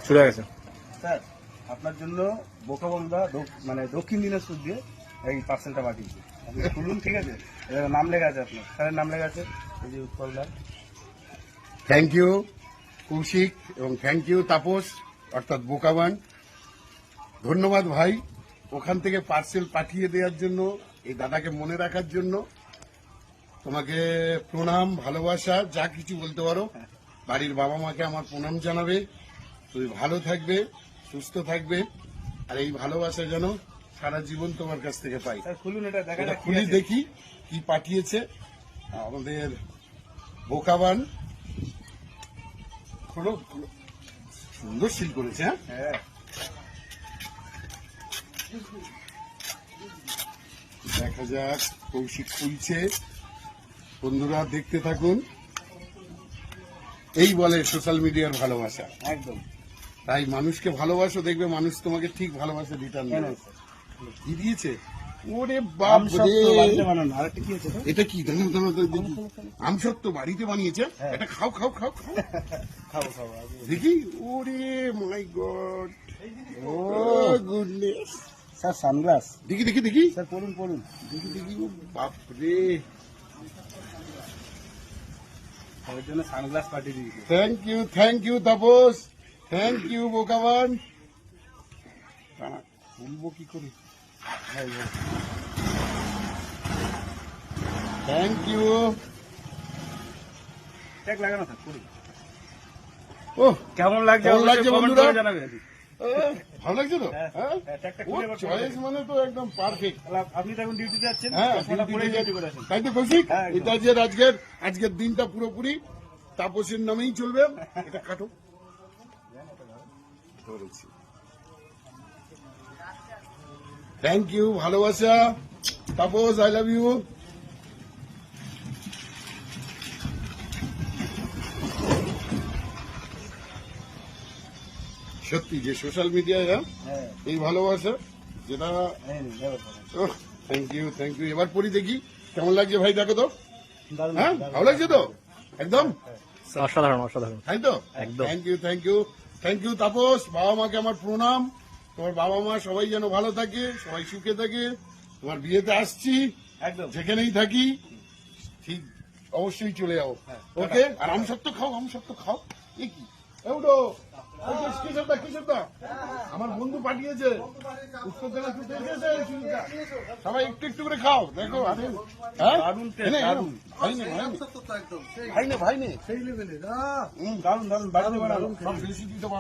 শুরু হয়ে গেছে। স্যার আপনার জন্য বোকাবন্ধা মানে দক্ষিণ দিনাজপুর দিয়ে এই পার্সেলটা পাঠিয়েছি, আপনি খুলুন। ঠিক আছে, এবার নাম লেখা আছে, আপনার স্যারের নাম লেখা আছে, এই যে উৎপল দাস। থ্যাংক ইউ কৌশিক এবং থ্যাংক ইউ তাপস অর্থাৎ বোকাবান। ধন্যবাদ ভাই, ওখান থেকে পার্সেল পাঠিয়ে দেওয়ার জন্য, এই দাদাকে মনে রাখার জন্য তোমাকে প্রণাম, ভালোবাসা, যা কিছু বলতে পারো। বাড়ির বাবা মাকে আমার প্রণাম জানাবে। তুমি ভালো থাকবে, সুস্থ থাকবে, আর এই ভালোবাসা যেন সারা জীবন তোমার কাছ থেকে পাই। স্যার খুলুন, এটা দেখা এটা যাক খুলি দেখি কি পাঠিয়েছে আমাদের বোকাবান। খুলো, সুন্দর সিল করেছে। হ্যাঁ, দেখা যাক, কৌশিক খুলছে। বন্ধুরা দেখতে থাকুন। এই বলে সোশ্যাল মিডিয়ার ভালোবাসা। একদম। তাই মানুষকে ভালোবাসো, দেখবে মানুষ তোমাকে ঠিক ভালোবাসা রিটার্ন দেবে। কি দিয়েছে? ওরে বাপ রে, বানানো। আরেকটা কি আছে? এটা কি? দেখি, আমসত্ব বাড়িতে বানিয়েছে। এটা খাও খাও খাও খাও, খাবো খাবো। দেখি। ওরে মাই গড, ও গুডনেস। Sir sunglass. দেখি দেখি দেখি স্যার পড়ুন পড়ুন। দেখি দেখি, ও বাপ রে। এর জন্য সানগ্লাস পাঠিয়ে দিয়েছি। Thank you Tapas, thank you বোকাবান। খুলবো কি করে? Thank you. ট্যাগ লাগানো থাক, পড়ুন। ও কেমন লাগছে? কেমন লাগছে বন্ধুরা? জানাবেন। ভালো লাগছে তো? হ্যাঁ, ট্যাগটা খুলে আবার চয়েস মানে তো একদম পারফেক্ট। আপনি তো এখন ডিউটিতে যাচ্ছেন, হ্যাঁ, চশমাটা পরে ডিউটি করে আসেন। তাই তো কৌশিক? হ্যাঁ, একদম। এটা যে আজকের দিনটা পুরোপুরি তাপসের নামেই চলবে। এটা কাটো। থ্যাংক ইউ, ভালোবাসা তাপস, আই লাভ ইউ। সত্যি যে সোশ্যাল মিডিয়ায় হ্যাঁ, এই ভালোবাসা, যেটা এই নিন, এবার পড়ুন। Thank you. এবার পড়ি দেখি কেমন লাগছে ভাই, দেখো তো। দারুণ, হ্যাঁ, দারুণ। ভালো লাগছে তো একদম? অসাধারণ অসাধারণ। তাই তো? একদম। Thank you Tapas. বাবা মাকে আমার প্রণাম। তোমার বাবা মা সবাই যেন ভালো থাকে, সবাই সুখে থাকে। তোমার বিয়েতে আসছি, একদম। যেখানেই থাকি ঠিক অবশ্যই চলে যাও। ওকে? আর আমসত্ব খাও, আমসত্ব খাও। এ কি? এউডো, কিশোরদা আমার বন্ধু পাঠিয়েছে, উত্তর দিনাজপুর থেকে এসেছে সুজিতদা। সবাই একটু একটু করে খাও, দেখো। আরে হ্যাঁ, দারুণ টেস্ট, এনে, দারুণ। ভাই নে সেই লেভেলে দারুণ দারুণ বাড়িতে বানানো। সব বেশি দিতে পারবো।